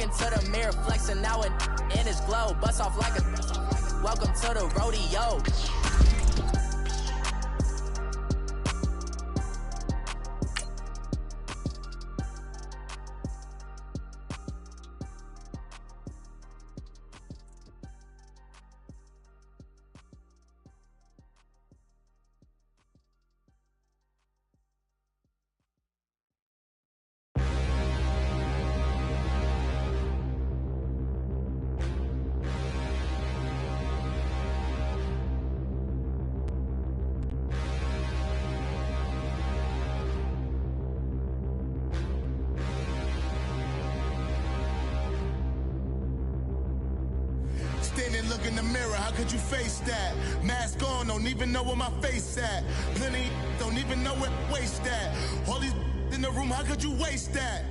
Talking to the mirror, flexing now and in his glow. Bust off like a welcome to the rodeo. Standing, look in the mirror, how could you face that? Mask on, don't even know where my face at. Plenty, don't even know where waste at. All these in the room, how could you waste that?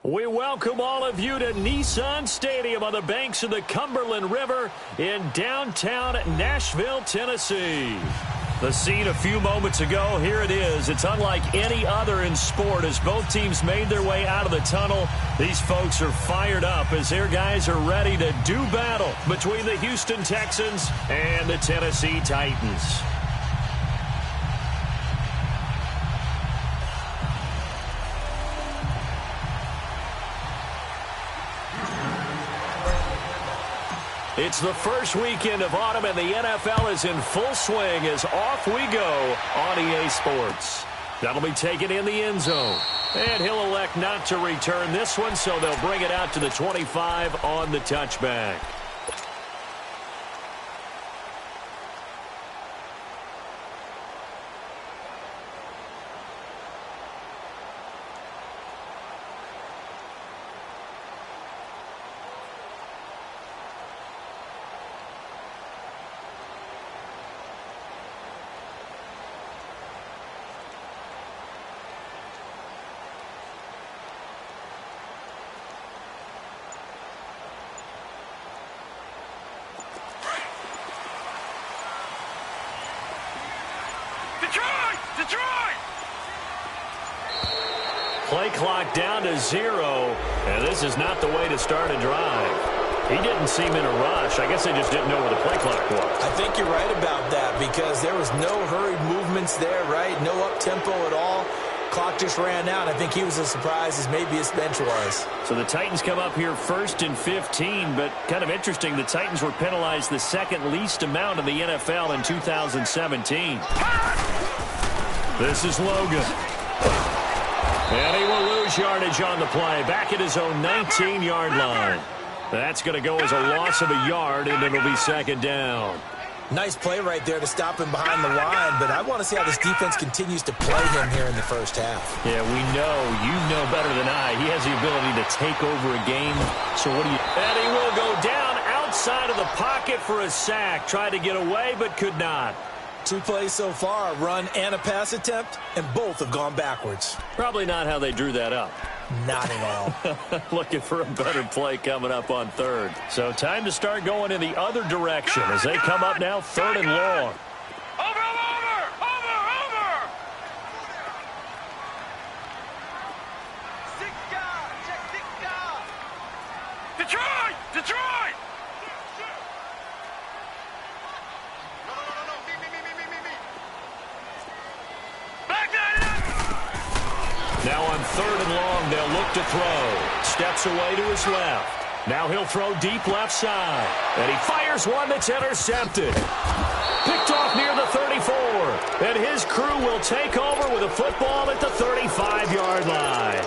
We welcome all of you to Nissan Stadium on the banks of the Cumberland River in downtown Nashville, Tennessee. The scene a few moments ago, here it is. It's unlike any other in sport as both teams made their way out of the tunnel. These folks are fired up as their guys are ready to do battle between the Houston Texans and the Tennessee Titans. It's the first weekend of autumn, and the NFL is in full swing as off we go on EA Sports. That'll be taken in the end zone. And he'll elect not to return this one, so they'll bring it out to the 25 on the touchback. Play clock down to 0, and this is not the way to start a drive. He didn't seem in a rush. I guess they just didn't know where the play clock was. I think you're right about that because there was no hurried movements there, right? No up-tempo at all. Clock just ran out. I think he was as surprised as maybe his bench was. So the Titans come up here 1st and 15, but kind of interesting, the Titans were penalized the second least amount in the NFL in 2017. This is Logan. And he will lose yardage on the play. Back at his own 19-yard line. That's going to go as a loss of a yard, and it'll be second down. Nice play right there to stop him behind the line, but I want to see how this defense continues to play him here in the first half. Yeah, we know. You know better than I. He has the ability to take over a game. So what do you... And he will go down outside of the pocket for a sack. Tried to get away, but could not. 2 plays so far, a run and a pass attempt, and both have gone backwards. Probably not how they drew that up. Not at all. Looking for a better play coming up on 3rd. So time to start going in the other direction as they come up now 3rd and long. Over! Detroit! Now on 3rd and long, they'll look to throw. Steps away to his left. Now he'll throw deep left side. And he fires one that's intercepted. Picked off near the 34. And his crew will take over with a football at the 35-yard line.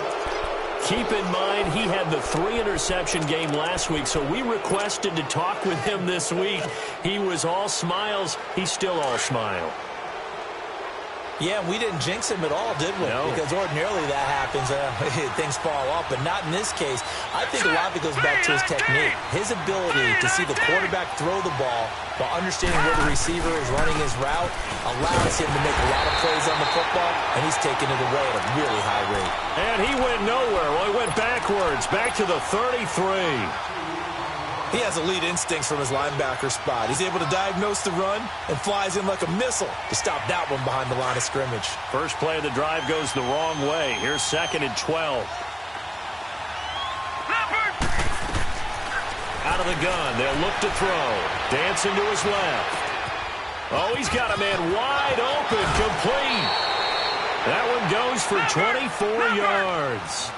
Keep in mind, he had the 3-interception game last week, so we requested to talk with him this week. He was all smiles. He's still all smile. Yeah, we didn't jinx him at all, did we? No. Because ordinarily that happens. Things fall off, but not in this case. I think a lot of it goes back to his technique. His ability to see the quarterback throw the ball while understanding where the receiver is running his route allows him to make a lot of plays on the football, and he's taking it away at a really high rate. And he went nowhere. Well, he went backwards, back to the 33. He has elite instincts from his linebacker spot. He's able to diagnose the run and flies in like a missile to stop that one behind the line of scrimmage. First play of the drive goes the wrong way. Here's 2nd and 12. Snapper! out of the gun. They'll look to throw. Dancing to his left. Oh, he's got a man wide open, complete. That one goes for 24 yards.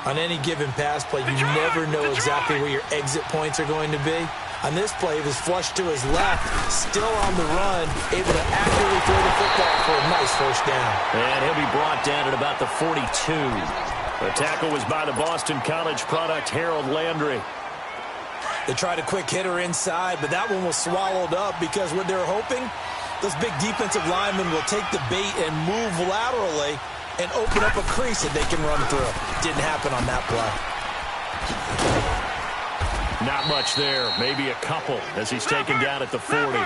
On any given pass play, you never know exactly where your exit points are going to be. On this play, he was flushed to his left, still on the run, able to accurately throw the football for a nice first down. And he'll be brought down at about the 42. The tackle was by the Boston College product, Harold Landry. They tried a quick hitter inside, but that one was swallowed up because what they're hoping, those big defensive linemen will take the bait and move laterally and open up a crease that they can run through. Didn't happen on that play. Not much there. Maybe a couple as he's taken down at the 40.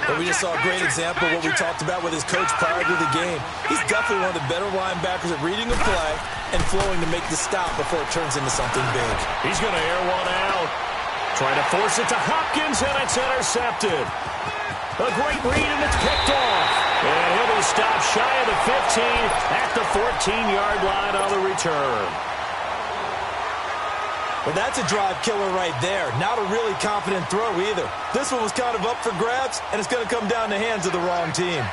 But we just saw a great example of what we talked about with his coach prior to the game. He's definitely one of the better linebackers at reading a play and flowing to make the stop before it turns into something big. He's going to air one out. Trying to force it to Hopkins, and it's intercepted. A great read, and it's picked off. And he'll be stopped shy of the 15 at the 14-yard line on the return. But that's a drive killer right there. Not a really confident throw either. This one was kind of up for grabs, and it's going to come down the hands of the wrong team.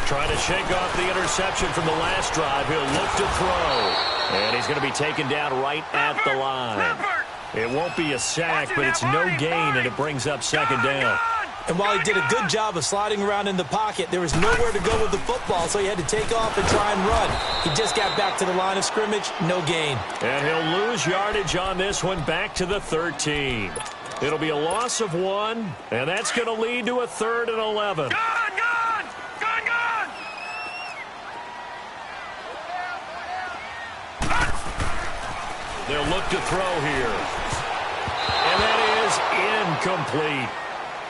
Trying to shake off the interception from the last drive. He'll look to throw. And he's going to be taken down right at the line. It won't be a sack, but it's no gain, and it brings up second down. And while he did a good job of sliding around in the pocket, there was nowhere to go with the football, so he had to take off and try and run. He just got back to the line of scrimmage, no gain. And he'll lose yardage on this one, back to the 13. It'll be a loss of 1, and that's going to lead to a 3rd and 11. They'll look to throw here. And that is incomplete.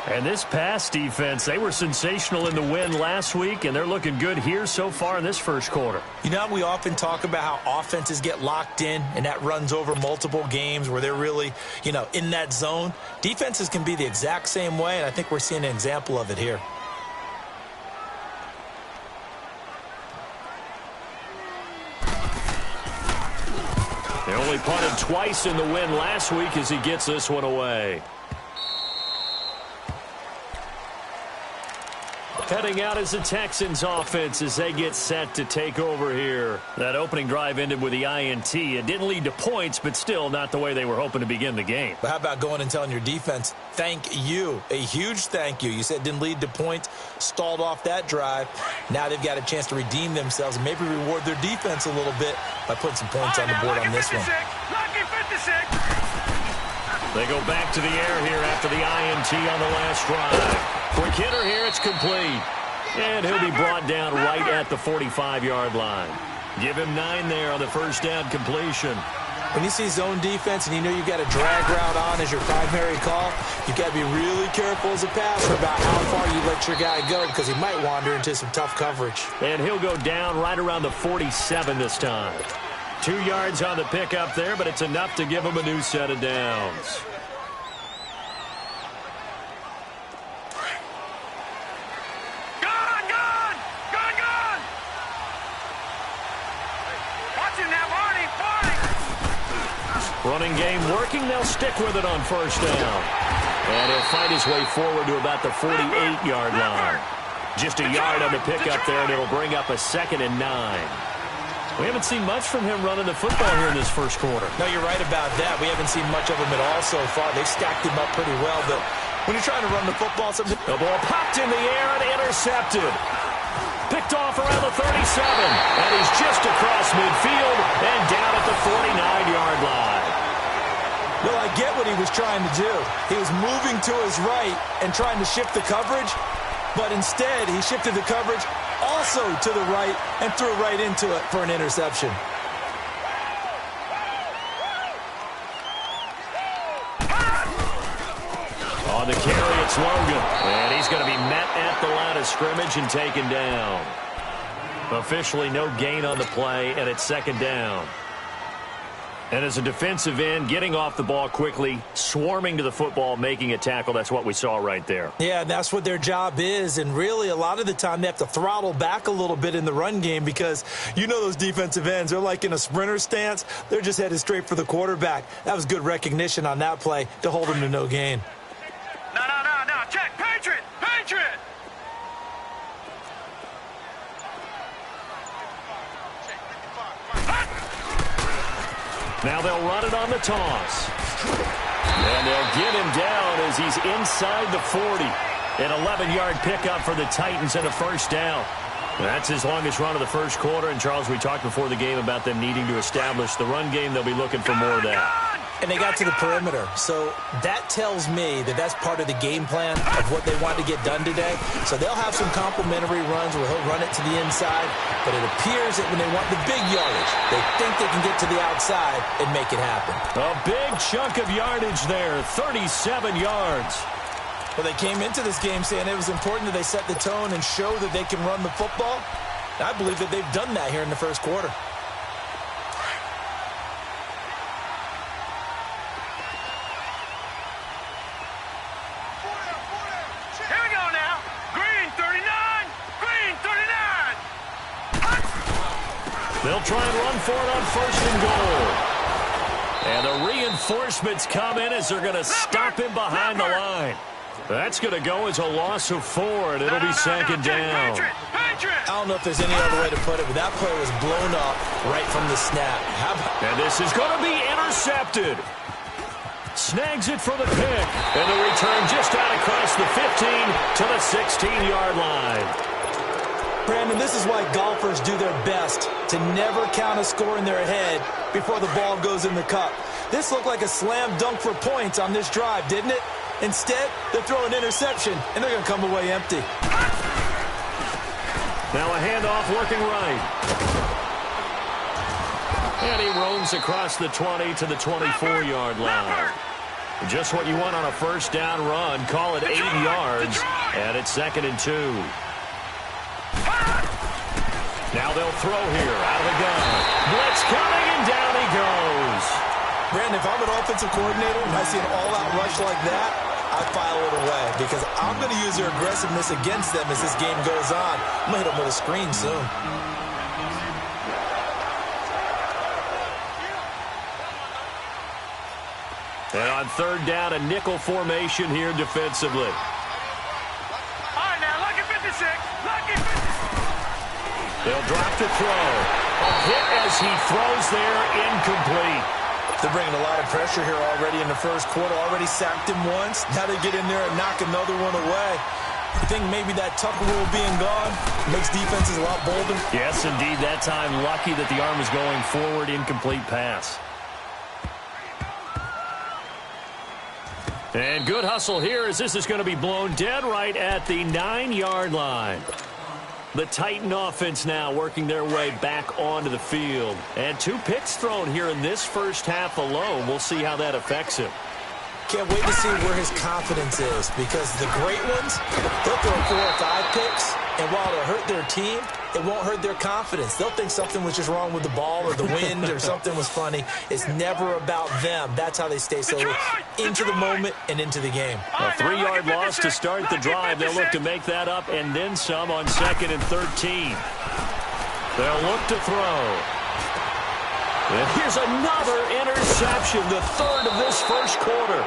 And this pass defense, they were sensational in the win last week, and they're looking good here so far in this first quarter. You know, we often talk about how offenses get locked in, and that runs over multiple games where they're really, in that zone. Defenses can be the exact same way, and I think we're seeing an example of it here. They only punted twice in the win last week as he gets this one away. Heading out as the Texans offense as they get set to take over here. That opening drive ended with the INT. It didn't lead to points, but still not the way they were hoping to begin the game. But how about going and telling your defense, thank you, a huge thank you. You said it didn't lead to points, stalled off that drive. Now they've got a chance to redeem themselves and maybe reward their defense a little bit by putting some points on the board on this one. They go back to the air here after the INT on the last drive. Quick hitter here, it's complete. And he'll be brought down right at the 45-yard line. Give him 9 there on the first down completion. When you see zone defense and you know you've got a drag route on as your primary call, you've got to be really careful as a passer about how far you let your guy go because he might wander into some tough coverage. And he'll go down right around the 47 this time. 2 yards on the pickup there, but it's enough to give him a new set of downs. Running game working. They'll stick with it on first down. And he'll find his way forward to about the 48-yard line. Just a yard on the pickup there, and it'll bring up a 2nd and 9. We haven't seen much from him running the football here in this first quarter. No, you're right about that. We haven't seen much of him at all so far. They've stacked him up pretty well, but when you're trying to run the football, something... The ball popped in the air and intercepted. Picked off around the 37, and he's just across midfield and down at the 49-yard line. Well, I get what he was trying to do. He was moving to his right and trying to shift the coverage, but instead he shifted the coverage also to the right and threw right into it for an interception. On the carry, it's Logan. And he's going to be met at the line of scrimmage and taken down. Officially no gain on the play, and it's 2nd down. And as a defensive end, getting off the ball quickly, swarming to the football, making a tackle, that's what we saw right there. Yeah, that's what their job is. And really, a lot of the time, they have to throttle back a little bit in the run game because you know those defensive ends, they're like in a sprinter stance. They're just headed straight for the quarterback. That was good recognition on that play to hold them to no gain. No. Check. Patriot. Now they'll run it on the toss. And they'll get him down as he's inside the 40. An 11-yard pickup for the Titans and a first down. That's his longest run of the first quarter. And, Charles, we talked before the game about them needing to establish the run game. They'll be looking for more of that. And they got to the perimeter. So that tells me that that's part of the game plan of what they want to get done today. So they'll have some complimentary runs where he'll run it to the inside. But it appears that when they want the big yardage, they think they can get to the outside and make it happen. A big chunk of yardage there, 37 yards. Well, they came into this game saying it was important that they set the tone and show that they can run the football. And I believe that they've done that here in the first quarter. Here we go now. Green 39. They'll try and run for it on first and goal. And the reinforcements come in as they're going to stop him behind the line. That's going to go as a loss of 4, and it'll be second down. I don't know if there's any other way to put it, but that play was blown up right from the snap. And this is going to be intercepted. Snags it for the pick. And the return just out across the 15 to the 16-yard line. Brandon, this is why golfers do their best to never count a score in their head before the ball goes in the cup. This looked like a slam dunk for points on this drive, didn't it? Instead, they're throwing interception, and they're going to come away empty. Now a handoff working right. And he roams across the 20 to the 24-yard line. Just what you want on a first down run. Call it 8 yards, and it's 2nd and 2. Now they'll throw here out of the gun. Blitz coming, and down he goes. Brandon, if I'm an offensive coordinator and I see an all-out rush like that, I file it away because I'm going to use their aggressiveness against them as this game goes on. I'm going to hit them with a screen soon. And on third down, a nickel formation here defensively. All right, now, lucky 56. Lucky 56. They'll drop to throw. A hit as he throws there, incomplete. They're bringing a lot of pressure here already in the first quarter. Already sacked him once. Now they get in there and knock another one away. You think maybe that Tucker rule being gone makes defenses a lot bolder? Yes, indeed. That time, lucky that the arm was going forward. Incomplete pass. And good hustle here as this is going to be blown dead right at the 9-yard line. The Titan offense now working their way back onto the field. And 2 picks thrown here in this first half alone. We'll see how that affects him. Can't wait to see where his confidence is because the great ones, they'll throw 4 or 5 picks, and while it'll hurt their team, it won't hurt their confidence. They'll think something was just wrong with the ball or the wind or something was funny. It's never about them. That's how they stay so into the moment and into the game. A 3-yard loss to start the drive. They'll look to make that up and then some on 2nd and 13. They'll look to throw. And here's another interception, the 3rd of this first quarter.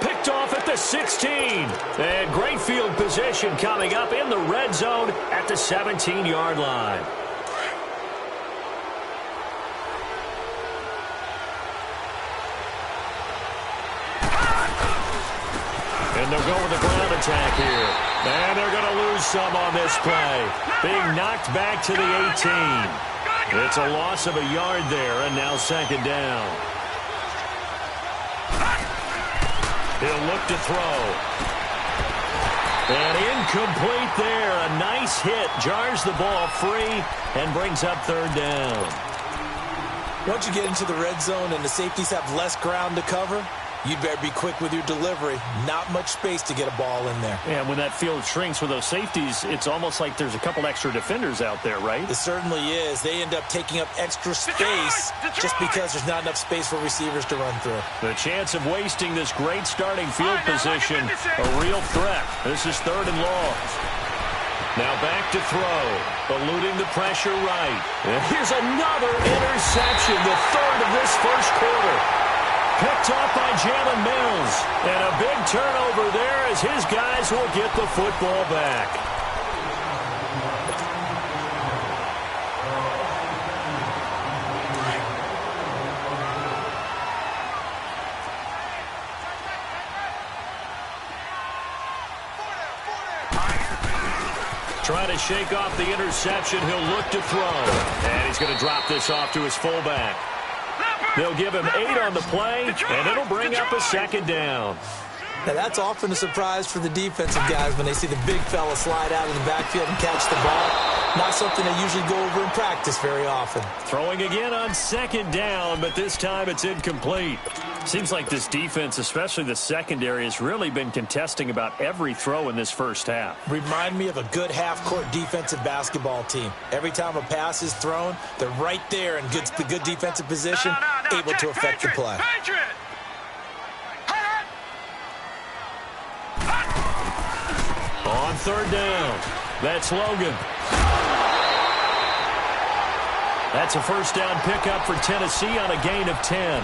Picked off at the 16. And great field position coming up in the red zone at the 17-yard line. And they'll go with the ground attack here. And they're going to lose some on this play. Being knocked back to the 18. It's a loss of a yard there, and now 2nd down. He'll look to throw. And incomplete there. A nice hit. Jars the ball free and brings up 3rd down. Once you get into the red zone and the safeties have less ground to cover, you'd better be quick with your delivery. Not much space to get a ball in there. And when that field shrinks with those safeties, it's almost like there's a couple extra defenders out there, right? It certainly is. They end up taking up extra space just because there's not enough space for receivers to run through. The chance of wasting this great starting field position, a real threat. This is 3rd and long. Now back to throw, eluding the pressure right. And here's another interception, the 3rd of this first quarter. Picked off by Jalen Mills. And a big turnover there as his guys will get the football back. Trying to shake off the interception. He'll look to throw. And he's going to drop this off to his fullback. They'll give him 8 on the play, and it'll bring up a 2nd down. Now, that's often a surprise for the defensive guys when they see the big fella slide out of the backfield and catch the ball. Not something they usually go over in practice very often. Throwing again on 2nd down, but this time it's incomplete. Seems like this defense, especially the secondary, has really been contesting about every throw in this first half. Remind me of a good half-court defensive basketball team. Every time a pass is thrown, they're right there in good defensive position, able to affect the play. On 3rd down, that's Logan. That's a first down pickup for Tennessee on a gain of 10.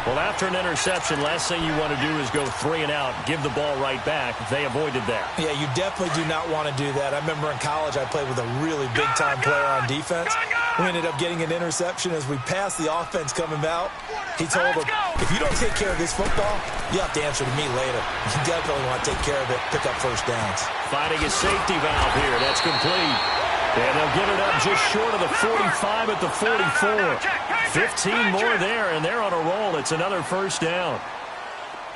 Well, after an interception, last thing you want to do is go 3 and out, give the ball right back. They avoided that. Yeah, you definitely do not want to do that. I remember in college I played with a really big-time player on defense. We ended up getting an interception as we passed the offense coming out. He told him, if you don't take care of this football, you have to answer to me later. You definitely want to take care of it, pick up first downs. Finding a safety valve here. That's complete. And they'll get it up just short of the 45 at the 44. 15 more there, and they're on a roll. It's another first down.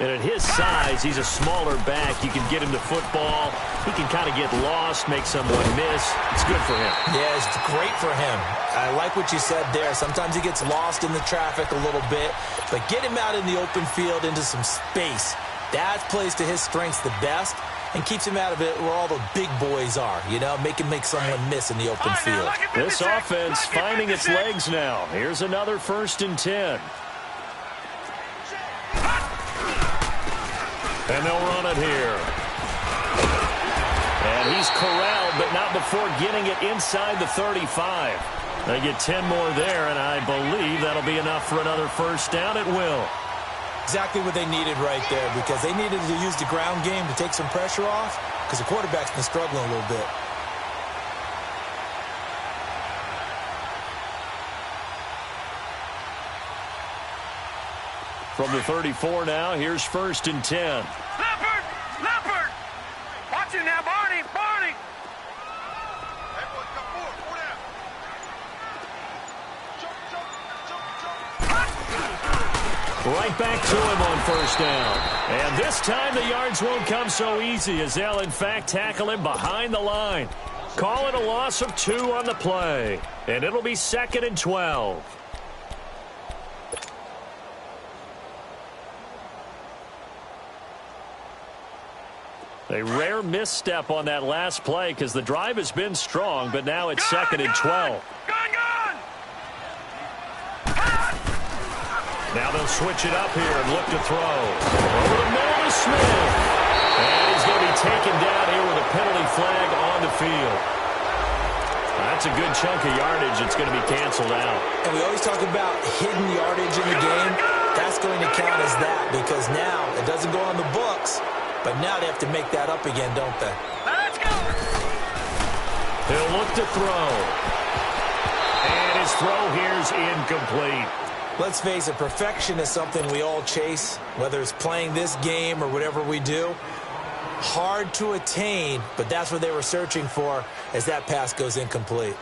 And at his size, he's a smaller back. You can get him to football. He can kind of get lost, make someone miss. It's good for him. Yeah, it's great for him. I like what you said there. Sometimes he gets lost in the traffic a little bit, but get him out in the open field into some space. That plays to his strengths the best and keeps him out of it where all the big boys are, you know, make someone miss in the open field. This offense finding its legs now. Here's another 1st and 10. And they'll run it here. And he's corralled, but not before getting it inside the 35. They get 10 more there, and I believe that'll be enough for another first down. It will. Exactly what they needed right there, because they needed to use the ground game to take some pressure off, because the quarterback's been struggling a little bit. From the 34 now, here's 1st and 10. Leopard! Leopard! Watch it now, Barney! Barney! Hey, boy, come forward. Forward out. Right back to him on 1st down. And this time the yards won't come so easy as they'll, in fact, tackle him behind the line. Call it a loss of 2 on the play. And it'll be 2nd and 12. A rare misstep on that last play because the drive has been strong, but now it's 2nd and 12. Now they'll switch it up here and look to throw. Over the middle to Smith. And he's going to be taken down here with a penalty flag on the field. That's a good chunk of yardage. It's going to be canceled out. And we always talk about hidden yardage in the game. That's going to count as that because now it doesn't go on the books, but now they have to make that up again, don't they? Let's go! He'll look to throw. And his throw here's incomplete. Let's face it, perfection is something we all chase, whether it's playing this game or whatever we do. Hard to attain, but that's what they were searching for as that pass goes incomplete.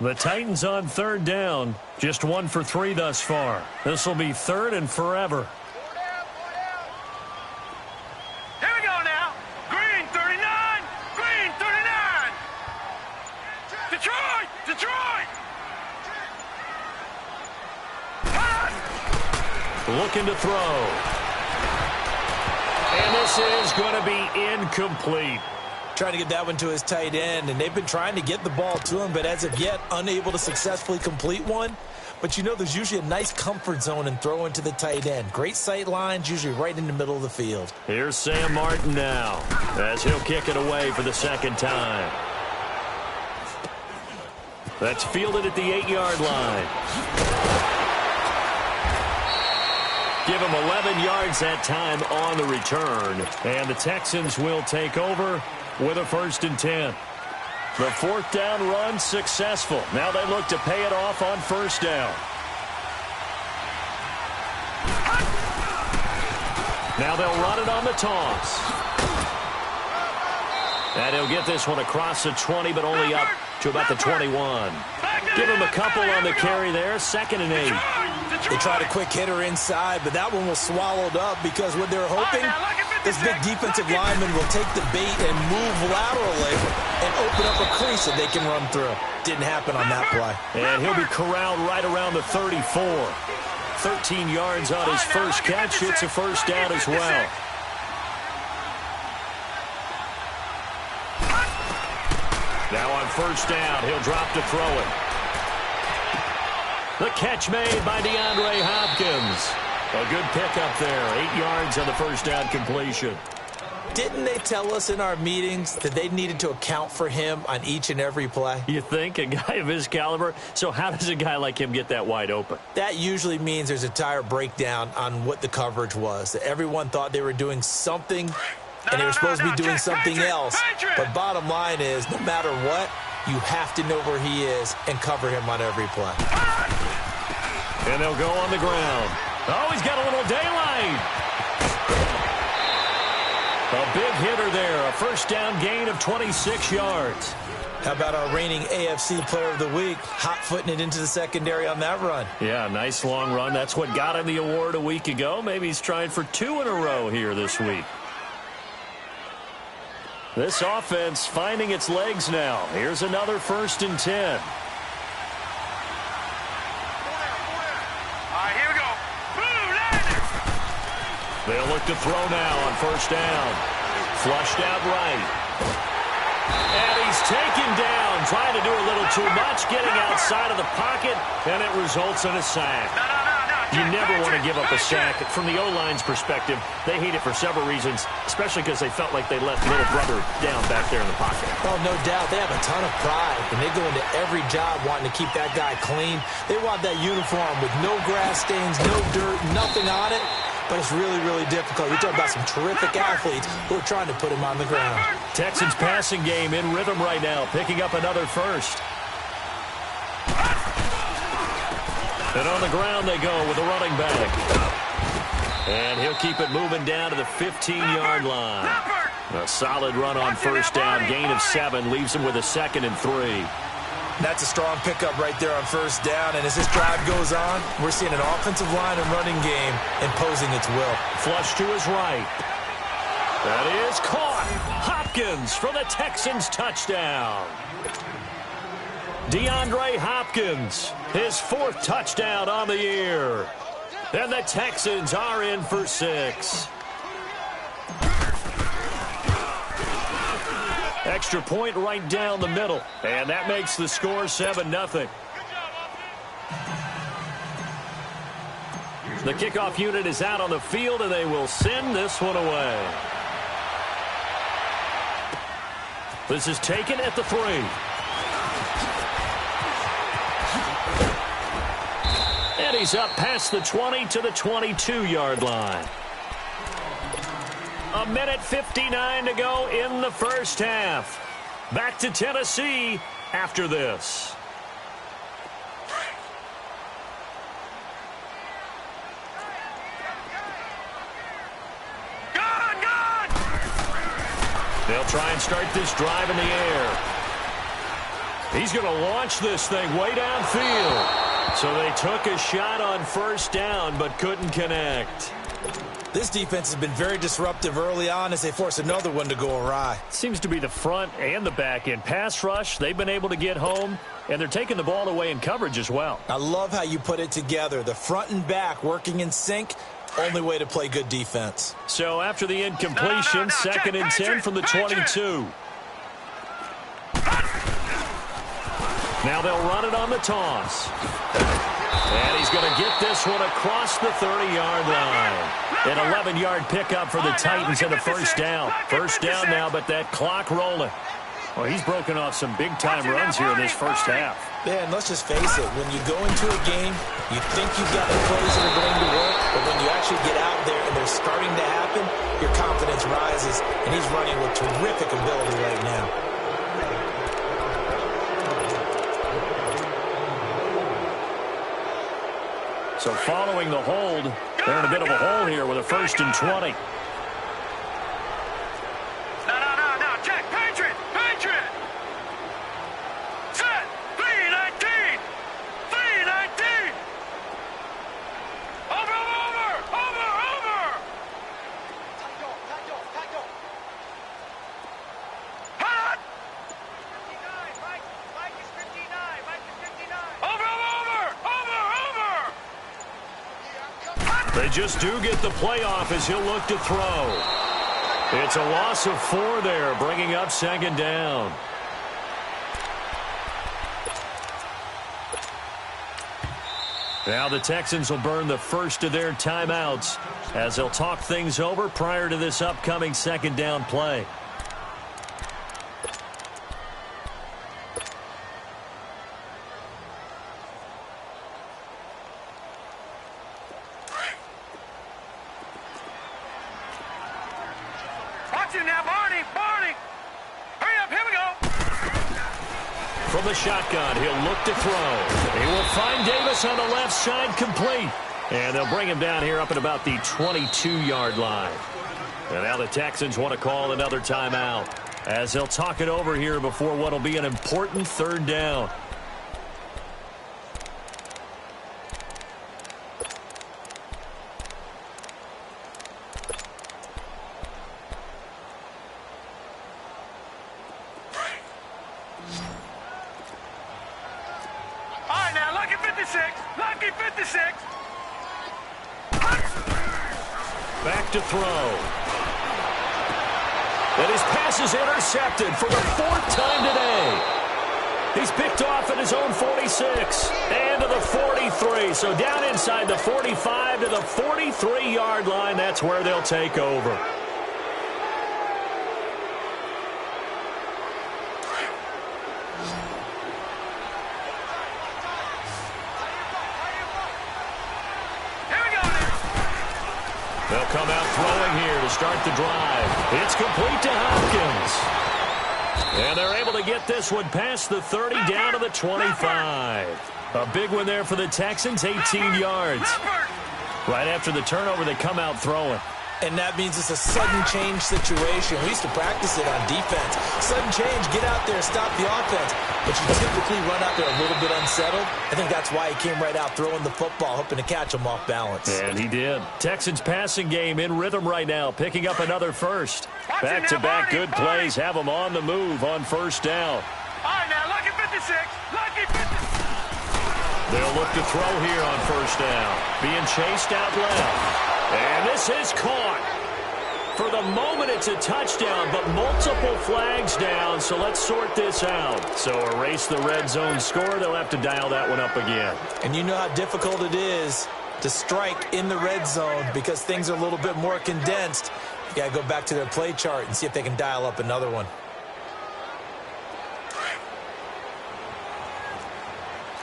The Titans on 3rd down. Just 1 for 3 thus far. This will be 3rd and forever. Here we go now. Green 39. Green 39. looking to throw. And this is going to be incomplete. Trying to get that one to his tight end, and they've been trying to get the ball to him, but as of yet, unable to successfully complete one. But you know there's usually a nice comfort zone in throwing to the tight end. Great sight lines, usually right in the middle of the field. Here's Sam Martin now, as he'll kick it away for the second time. That's fielded at the 8-yard line. Give him 11 yards that time on the return. And the Texans will take over with a 1st and 10. The 4th down run successful. Now they look to pay it off on 1st down. Now they'll run it on the toss. And he'll get this one across the 20, but only up to about the 21. Give him a couple on the carry there. 2nd and 8. They tried a quick hitter inside, but that one was swallowed up because what they're hoping, this big defensive lineman will take the bait and move laterally and open up a crease that they can run through. Didn't happen on that play. And he'll be corralled right around the 34. 13 yards on his first catch. It's a 1st down as well. Now on 1st down, he'll drop to throw it. The catch made by DeAndre Hopkins. A good pickup there. 8 yards on the 1st down completion. Didn't they tell us in our meetings that they needed to account for him on each and every play? You think? A guy of his caliber? So how does a guy like him get that wide open? That usually means there's a entire breakdown on what the coverage was. That everyone thought they were doing something, and they were supposed to be doing something else. But bottom line is, no matter what, you have to know where he is and cover him on every play. And they'll go on the ground. Oh, he's got a little daylight. A big hitter there. A 1st down gain of 26 yards. How about our reigning AFC Player of the Week, hot-footing it into the secondary on that run? Yeah, nice long run. That's what got him the award a week ago. Maybe he's trying for 2 in a row here this week. This offense finding its legs now. Here's another 1st and 10. They'll look to throw now on 1st down. Flushed out right. And he's taken down, trying to do a little too much, getting outside of the pocket, and it results in a sack. You never want to give up a sack. From the O-line's perspective, they hate it for several reasons, especially because they felt like they let little brother down back there in the pocket. Oh, no doubt. They have a ton of pride, and they go into every job wanting to keep that guy clean. They want that uniform with no grass stains, no dirt, nothing on it. But it's really, really difficult. You're talking about some terrific athletes who are trying to put him on the ground. Texans passing game in rhythm right now, picking up another 1st. And on the ground they go with a running back. And he'll keep it moving down to the 15-yard line. A solid run on 1st down, gain of 7, leaves him with a 2nd and 3. That's a strong pickup right there on 1st down. And as this drive goes on, we're seeing an offensive line and running game imposing its will. Flush to his right. That is caught. Hopkins for the Texans touchdown. DeAndre Hopkins, his 4th touchdown on the year. And the Texans are in for 6. Extra point right down the middle. And that makes the score 7-0. The kickoff unit is out on the field, and they will send this one away. This is taken at the 3. And he's up past the 20 to the 22-yard line. 1:59 to go in the 1st half. Back to Tennessee after this. They'll try and start this drive in the air. He's going to launch this thing way downfield. So they took a shot on 1st down but couldn't connect. This defense has been very disruptive early on as they force another one to go awry. Seems to be the front and the back end. Pass rush, they've been able to get home, and they're taking the ball away in coverage as well. I love how you put it together. The front and back working in sync, only way to play good defense. So after the incompletion, second and 10 from the 22. Now they'll run it on the toss. And he's going to get this one across the 30-yard line. An 11-yard pickup for the Titans and a first down. First down now, but that clock rolling. Well, he's broken off some big-time runs here in this first half. Yeah, and let's just face it. When you go into a game, you think you've got the plays that are going to work, but when you actually get out there and they're starting to happen, your confidence rises, and he's running with terrific ability right now. So following the hold, they're in a bit of a hole here with a 1st and 20. No, check, Patriot, set, 3-19, over, hot, 59, Mike is 59, over. They just do get the playoff as he'll look to throw. It's a loss of 4 there, bringing up second down. Now the Texans will burn the first of their timeouts as they'll talk things over prior to this upcoming second down play. From the shotgun, he'll look to throw. He will find Davis on the left side, complete. And they'll bring him down here up at about the 22-yard line. And now the Texans want to call another timeout as they'll talk it over here before what will be an important third down. Back to throw. And his pass is intercepted for the 4th time today. He's picked off at his own 46 and to the 43. So down inside the 45 to the 43-yard line. That's where they'll take over. They'll come out throwing here to start the drive. It's complete to Hopkins. And they're able to get this one past the 30 down to the 25. A big one there for the Texans, 18 yards. Right after the turnover, they come out throwing. And that means it's a sudden change situation. We used to practice it on defense. Sudden change, get out there, stop the offense. But you typically run out there a little bit unsettled. I think that's why he came right out throwing the football, hoping to catch him off balance. And he did. Texans passing game in rhythm right now, picking up another first. Back-to-back good plays have them on the move on first down. All right, now, lucky 56, lucky 56. They'll look to throw here on first down. Being chased out left. And this is caught. For the moment, it's a touchdown, but multiple flags down, so let's sort this out. So erase the red zone score. They'll have to dial that one up again. And you know how difficult it is to strike in the red zone because things are a little bit more condensed. You got to go back to their play chart and see if they can dial up another one.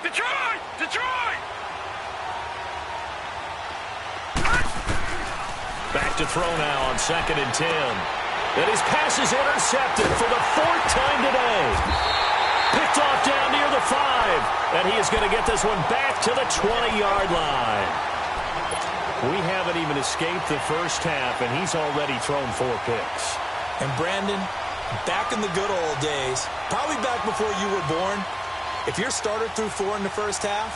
Detroit! Back to throw now on 2nd and 10. And his pass is intercepted for the 4th time today. Picked off down near the 5. And he is going to get this one back to the 20-yard line. We haven't even escaped the first half, and he's already thrown 4 picks. And Brandon, back in the good old days, probably back before you were born, if your starter threw 4 in the first half,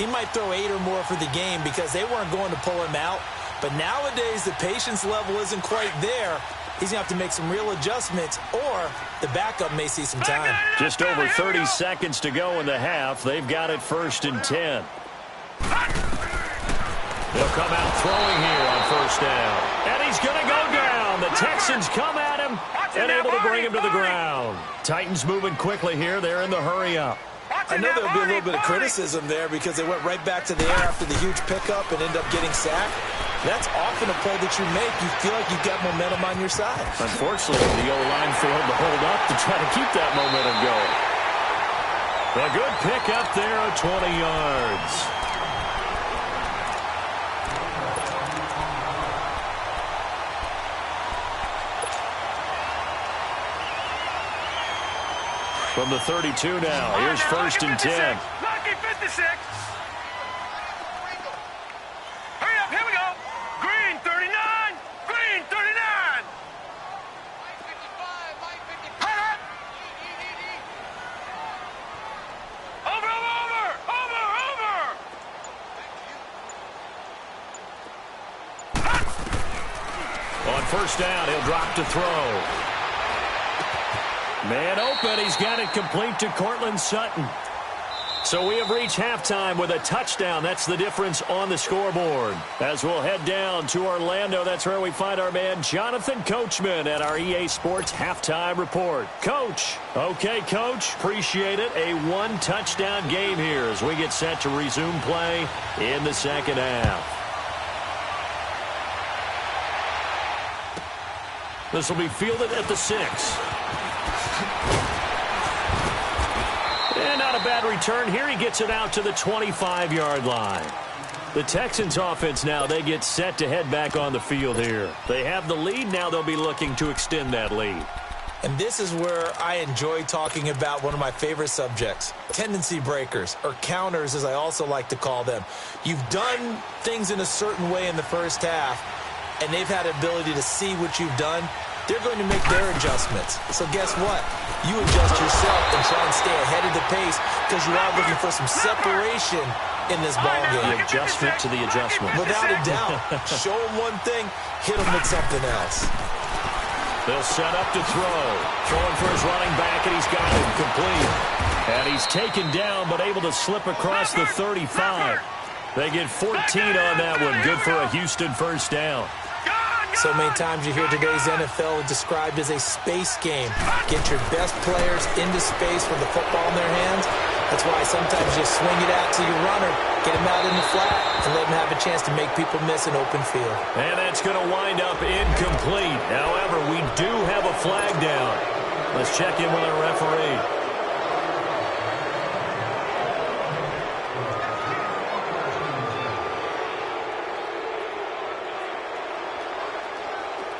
he might throw 8 or more for the game because they weren't going to pull him out. But nowadays, the patience level isn't quite there. He's going to have to make some real adjustments, or the backup may see some time. Just over 30 seconds to go in the half. They've got it 1st and 10. He'll come out throwing here on 1st down. And he's going to go down. The Texans come at him and able to bring him to the ground. Titans moving quickly here. They're in the hurry-up. I know there'll be a little bit of criticism there because they went right back to the air after the huge pickup and ended up getting sacked. That's often a play that you make. You feel like you've got momentum on your side. Unfortunately, the O-line failed to hold up to try to keep that momentum going. A good pickup there of 20 yards. From the 32 now, here's 1st and 10. Lucky 56. Hurry up, here we go. Green 39. Green 39. Hold up. Over. On 1st down, he'll drop to throw. Man open, he's got it complete to Cortland Sutton. So we have reached halftime with a touchdown. That's the difference on the scoreboard. As we'll head down to Orlando, that's where we find our man Jonathan Coachman at our EA Sports Halftime Report. Coach. Okay, Coach. Appreciate it. A one-touchdown game here as we get set to resume play in the second half. This will be fielded at the 6. And not a bad return here. He gets it out to the 25-yard line. The Texans offense now, they get set to head back on the field here. They have the lead. Now they'll be looking to extend that lead. And this is where I enjoy talking about one of my favorite subjects, tendency breakers, or counters as I also like to call them. You've done things in a certain way in the first half, and they've had the ability to see what you've done. They're going to make their adjustments. So guess what? You adjust yourself and try and stay ahead of the pace because you are looking for some separation in this ball game. The adjustment to the adjustment. Without a doubt. Show them one thing, hit them with something else. They'll set up to throw. Throwing for his running back, and he's got him complete. And he's taken down but able to slip across the 35. They get 14 on that one. Good for a Houston 1st down. So many times you hear today's NFL described as a space game. Get your best players into space with the football in their hands. That's why sometimes you swing it out to your runner, get him out in the flat, and let him have a chance to make people miss an open field. And that's going to wind up incomplete. However, we do have a flag down. Let's check in with our referee.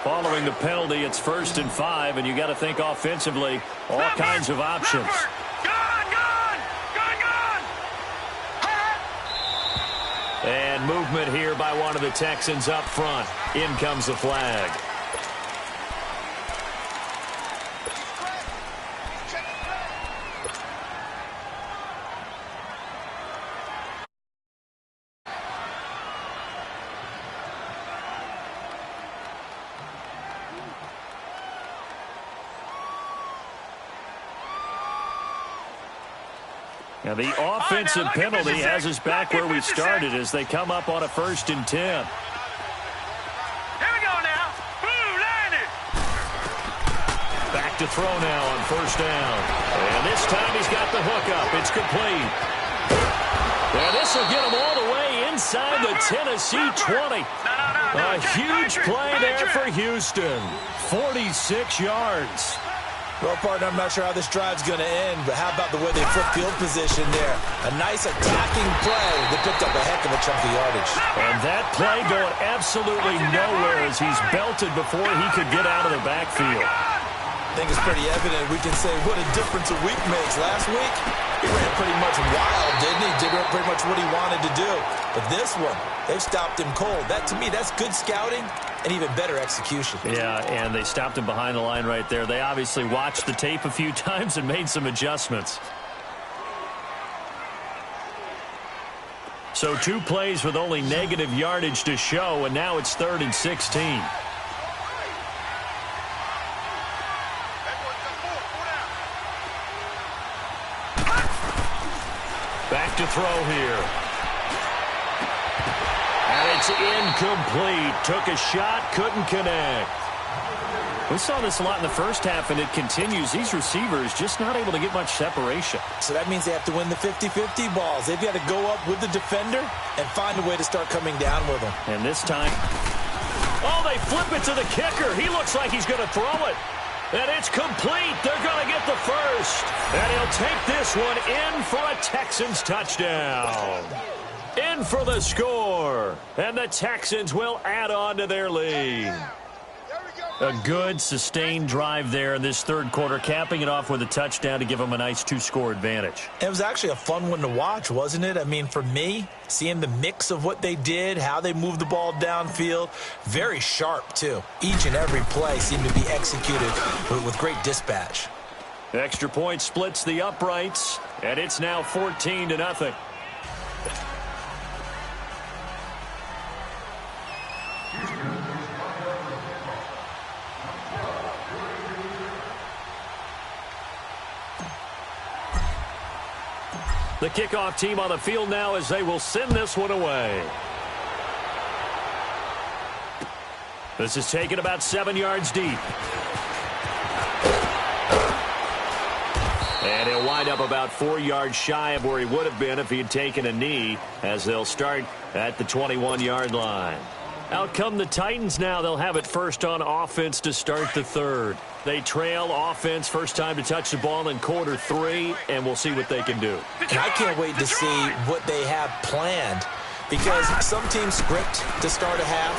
Following the penalty, it's 1st and 5, and you got to think offensively, all kinds of options. And movement here by one of the Texans up front. In comes the flag. Now the offensive penalty has us back where we started as they come up on a 1st and 10. Here we go now. Boo, landed. Back to throw now on 1st down. And this time he's got the hookup. It's complete. And this will get him all the way inside the Tennessee 20. A huge play there for Houston. 46 yards. Well, partner, I'm not sure how this drive's going to end, but how about the way they flip field position there? A nice attacking play. They picked up a heck of a chunk of yardage. And that play going absolutely nowhere as he's belted before he could get out of the backfield. I think it's pretty evident. We can say what a difference a week makes. Last week, he ran pretty much wild, didn't he? Did pretty much what he wanted to do. But this one, they've stopped him cold. That, to me, that's good scouting and even better execution. Yeah, and they stopped him behind the line right there. They obviously watched the tape a few times and made some adjustments. So 2 plays with only negative yardage to show, and now it's 3rd and 16. Back to throw here. And it's incomplete. Took a shot, couldn't connect. We saw this a lot in the first half, and it continues. These receivers just not able to get much separation. So that means they have to win the 50-50 balls. They've got to go up with the defender and find a way to start coming down with them. And this time, oh, they flip it to the kicker. He looks like he's going to throw it. And it's complete. They're going to get the first. And he'll take this one in for a Texans touchdown. In for the score. And the Texans will add on to their lead. A good, sustained drive there in this third quarter, capping it off with a touchdown to give them a nice 2-score advantage. It was actually a fun one to watch, wasn't it? I mean, for me, seeing the mix of what they did, how they moved the ball downfield, very sharp, too. Each and every play seemed to be executed with great dispatch. Extra point splits the uprights, and it's now 14-0. The kickoff team on the field now as they will send this one away. This is taken about 7 yards deep. And he'll wind up about 4 yards shy of where he would have been if he had taken a knee, as they'll start at the 21-yard line. Out come the Titans now. They'll have it first on offense to start the third. They trail offense, first time to touch the ball in quarter 3, and we'll see what they can do. And I can't wait to see what they have planned, because some teams script to start a half.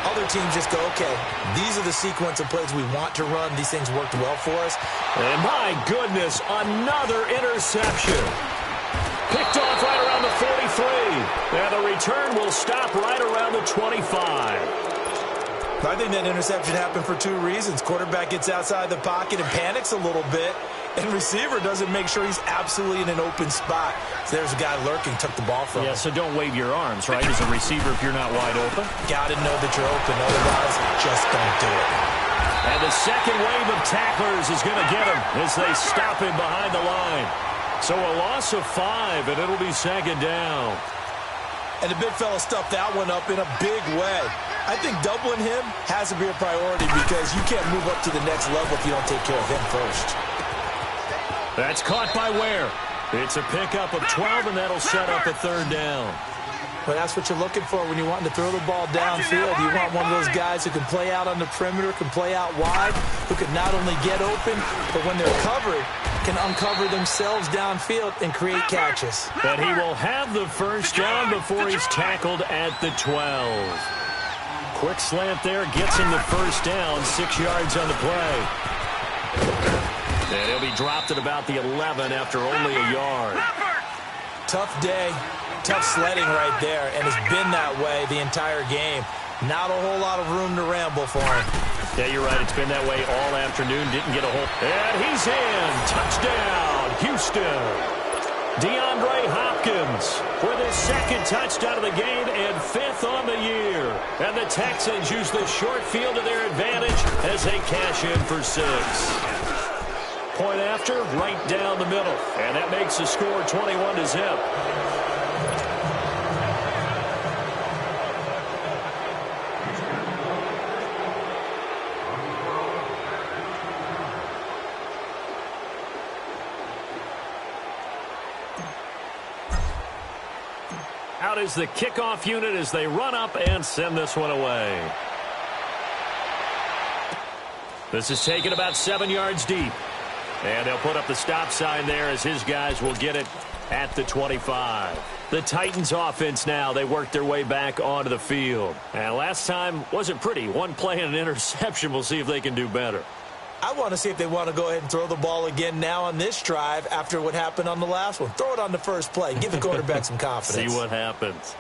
Other teams just go, okay, these are the sequence of plays we want to run. These things worked well for us. And my goodness, another interception. Picked off right around the 43. And the return will stop right around the 25. I think that interception happened for 2 reasons. Quarterback gets outside the pocket and panics a little bit, and receiver doesn't make sure he's absolutely in an open spot. So there's a guy lurking, took the ball from him. Yeah, so don't wave your arms, right, as a receiver if you're not wide open. Got to know that you're open, otherwise just don't do it. And the second wave of tacklers is going to get him as they stop him behind the line. So a loss of 5, and it'll be second down. And the big fella stuffed that one up in a big way. I think doubling him has to be a priority, because you can't move up to the next level if you don't take care of him first. That's caught by Ware. It's a pickup of 12, and that'll set up a third down. Well, that's what you're looking for when you want to throw the ball downfield. You want one of those guys who can play out on the perimeter, can play out wide, who can not only get open, but when they're covered, can uncover themselves downfield and create catches. But he will have the first down before he's tackled at the 12. Quick slant there, gets him the first down, 6 yards on the play. And he'll be dropped at about the 11 after only a yard. Tough day, tough sledding right there, and it's been that way the entire game. Not a whole lot of room to ramble for him. Yeah, you're right. It's been that way all afternoon. Didn't get a hole. And he's in. Touchdown, Houston. DeAndre Hopkins with his second touchdown of the game and 5th on the year. And the Texans use the short field to their advantage as they cash in for 6. Point after, right down the middle. And that makes the score 21-0. Out is the kickoff unit as they run up and send this one away. This is taken about 7 yards deep. And they'll put up the stop sign there as his guys will get it at the 25. The Titans offense now, they work their way back onto the field. And last time wasn't pretty. One play and an interception. We'll see if they can do better. I want to see if they want to go ahead and throw the ball again now on this drive after what happened on the last one. Throw it on the first play. Give the quarterback some confidence. See what happens.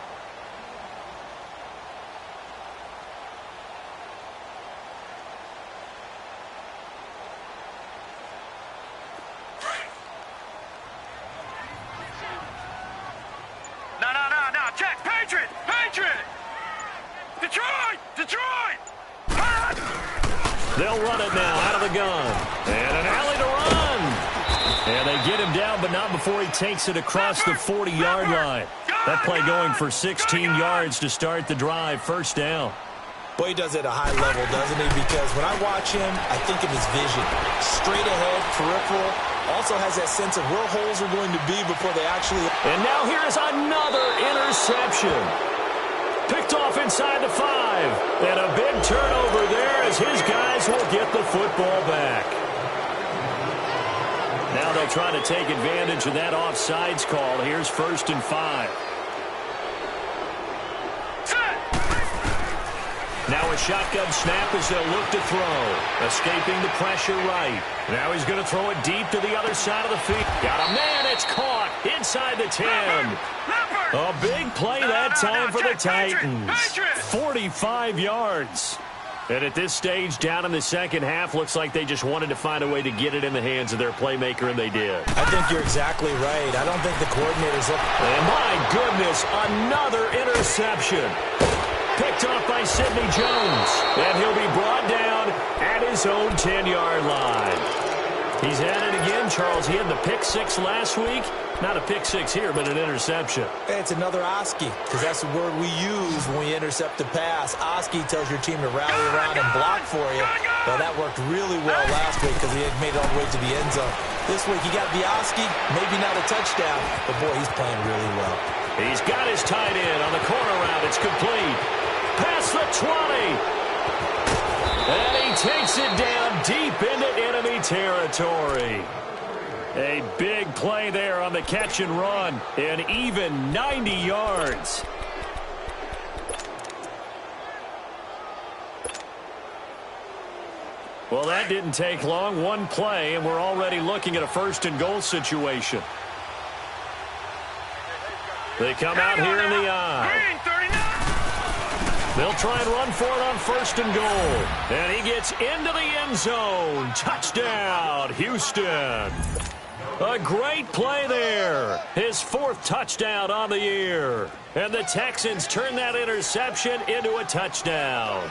They'll run it now out of the gun. And an alley to run. And they get him down, but not before he takes it across the 40-yard line. That play going for 16 yards to start the drive. First down. Boy, he does it at a high level, doesn't he? Because when I watch him, I think of his vision. Straight ahead, peripheral. Also has that sense of where holes are going to be before they actually... And now here's another interception. Picked off inside the 5. And a big turnover there as his guys will get the football back. Now they'll try to take advantage of that offsides call. Here's 1st and 5. Now a shotgun snap as they'll look to throw. Escaping the pressure right. Now he's going to throw it deep to the other side of the field. Got a man. It's caught inside the 10. A big play that time for the Titans. 45 yards. And at this stage, down in the second half, looks like they just wanted to find a way to get it in the hands of their playmaker, and they did. I think you're exactly right. I don't think the coordinators look... And my goodness, another interception. Picked off by Sidney Jones. And he'll be brought down at his own 10-yard line. He's at it again, Charles. He had the pick 6 last week. Not a pick 6 here, but an interception. Hey, it's another Oski, because that's the word we use when we intercept the pass. Oski tells your team to rally around and block for you. Well, that worked really well last week because he had made it all the way to the end zone. This week, he got the Oski, maybe not a touchdown, but, boy, he's playing really well. He's got his tight end on the corner route. It's complete. Past the 20. And he takes it down deep into enemy territory. A big play there on the catch and run. And even 90 yards. Well, that didn't take long. One play, and we're already looking at a 1st and goal situation. They come out here in the eye. They'll try and run for it on 1st and goal. And he gets into the end zone. Touchdown, Houston. A great play there. His 4th touchdown on the year. And the Texans turn that interception into a touchdown.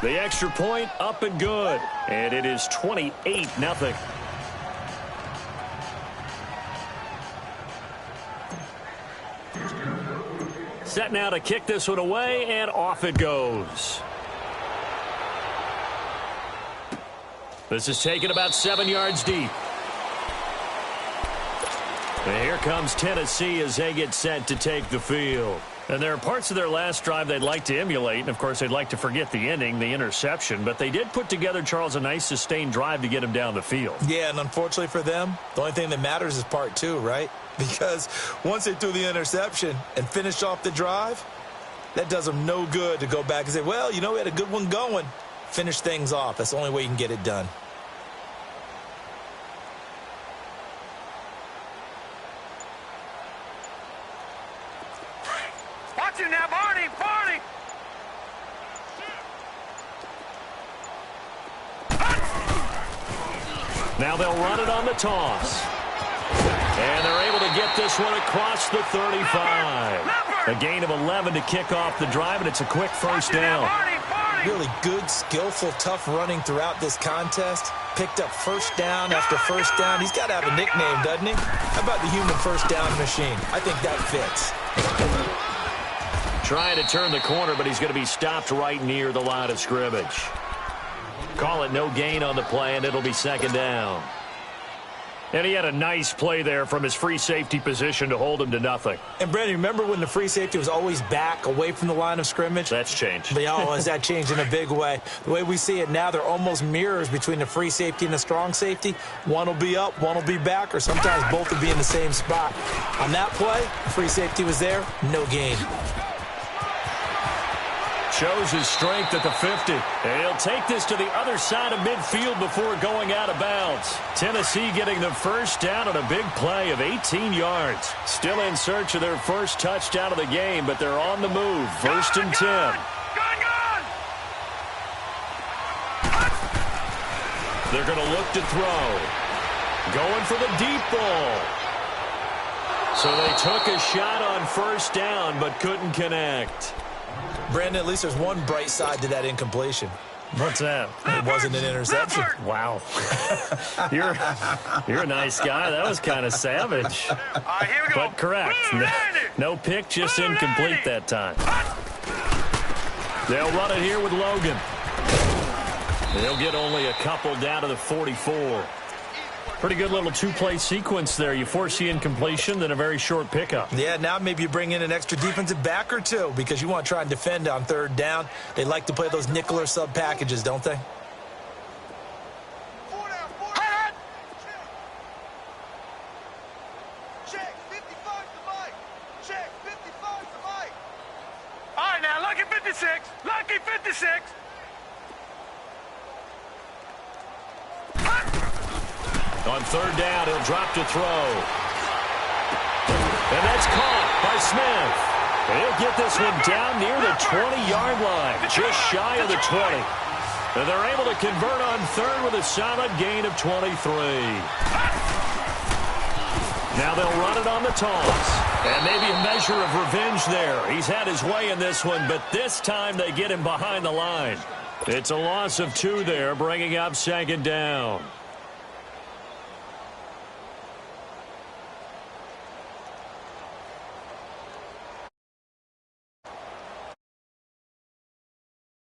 The extra point up and good. And it is 28-0. Set now to kick this one away, and off it goes. This is taken about 7 yards deep. And here comes Tennessee as they get set to take the field. And there are parts of their last drive they'd like to emulate. And, of course, they'd like to forget the ending, the interception. But they did put together, Charles, a nice sustained drive to get him down the field. Yeah, and unfortunately for them, the only thing that matters is part 2, right? Because once they threw the interception and finished off the drive, that does them no good to go back and say, well, you know, we had a good one going. Finish things off. That's the only way you can get it done. Watch it now, Barney! Barney! Now they'll run it on the toss. And they're able to get this one across the 35. A gain of 11 to kick off the drive, and it's a quick first down. Really good, skillful, tough running throughout this contest. Picked up first down after first down. He's got to have a nickname, doesn't he? How about the human first down machine? I think that fits. Trying to turn the corner, but he's going to be stopped right near the line of scrimmage. Call it no gain on the play, and it'll be 2nd down. And he had a nice play there from his free safety position to hold him to nothing. And, Brandon, remember when the free safety was always back away from the line of scrimmage? That's changed. But, oh, has that changed in a big way? The way we see it now, they're almost mirrors between the free safety and the strong safety. One will be up, one will be back, or sometimes both will be in the same spot. On that play, the free safety was there, no gain. Shows his strength at the 50. And he'll take this to the other side of midfield before going out of bounds. Tennessee getting the first down on a big play of 18 yards. Still in search of their first touchdown of the game, but they're on the move. 1st and 10. They're going to look to throw. Going for the deep ball. So they took a shot on first down but couldn't connect. Brandon, at least there's one bright side to that incompletion. What's that? It wasn't an interception. Wow. You're a nice guy. That was kind of savage. Here we go. But correct. No pick, just incomplete that time. They'll run it here with Logan. They'll get only a couple down to the 44. Pretty good little two-play sequence there. You force the incompletion, then a very short pickup. Yeah, now maybe you bring in an extra defensive back or two because you want to try and defend on third down. They like to play those nickel or sub packages, don't they? Check, 55 to Mike. Check, 55 to Mike. All right, now, lucky 56. Lucky 56. On third down, he'll drop to throw. And that's caught by Smith. He'll get this one down near the 20-yard line, just shy of the 20. And they're able to convert on third with a solid gain of 23. Now they'll run it on the toss. And maybe a measure of revenge there. He's had his way in this one, but this time they get him behind the line. It's a loss of 2 there, bringing up second down.